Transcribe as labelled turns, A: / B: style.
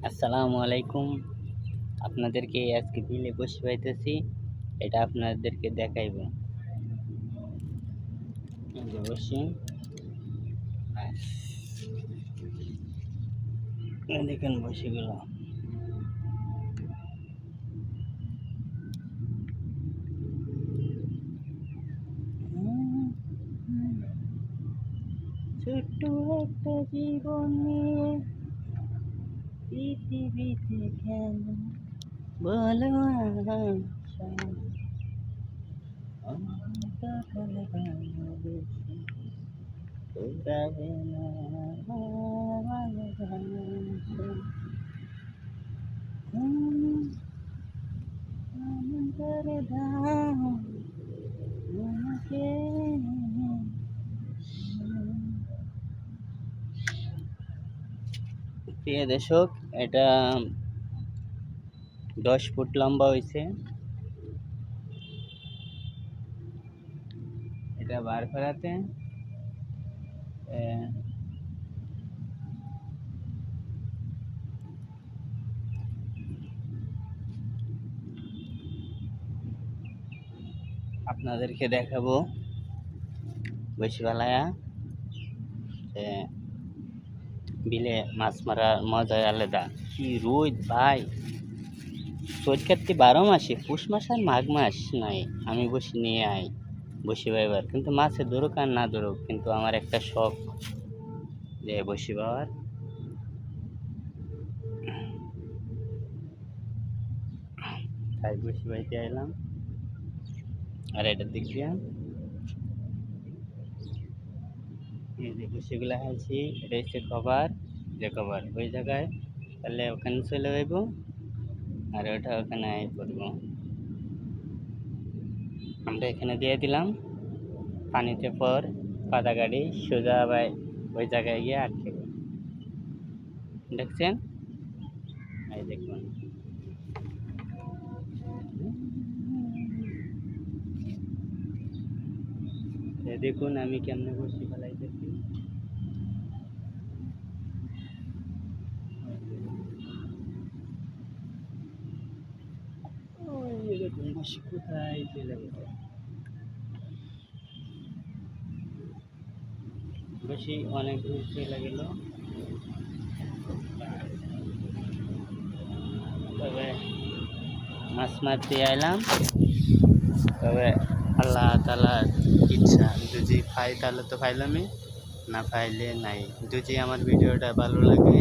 A: আসসালামু আলাইকুম। আপনাদেরকে আজকে বিলে বসে পাইতেছি, এটা আপনাদেরকে দেখাইব। এই যে বসি, দেখেন বসিগুলো। ছোট্ট একটা জীবন নিয়ে পৃথিবীতে কেন বলো আশা, অন্তকালে ভালোবেসে ফুরাবে না ভালোবাসা। করে দাও আমাকে। প্রিয় দর্শক, এটা 10 ফুট লম্বা হয়েছে। এটা বার করাতে আপনাদেরকে দেখাবো বসিবেলায়া বিলে মাছ মারার মজাই আলাদা। কি রোদ ভাই! চৈত কার্তিক 12 মাসে, পুষ মাস আর মাঘ মাস নাই আমি বসি নিয়ে আই বসি বাইবার। কিন্তু মাছে ধরুক আর না ধরুক, কিন্তু আমার একটা শখ যে বসি বাবার। তাই বসি বাইতে আইলাম। আর এটার দিক দিয়ে এই যে বসিগুলা আনছি, এটা হচ্ছে কভার। যে কভার ওই জায়গায়, তাহলে ওখানে চলে যাইব আর ওটা ওখানে আই পড়বো। আমরা এখানে দিয়ে দিলাম পানিতে, পর কাদা গাড়ি সোজা ভাই ওই জায়গায় গিয়ে আটকে। দেখছেন? এই দেখুন, দেখুন আমি কেমনে বসি ফেলাইতেছি। ওই দেখুন বসি কোথায় চলে গেল। বসি অনেক দূর চলে গেল। তবে মাছ মারতে আইলাম, তবে আল্লাহ তাআলার ইচ্ছা, যদি পাই তাহলে তো পাইলামই, না পাইলে নাই। যদি আমার ভিডিওটা ভালো লাগে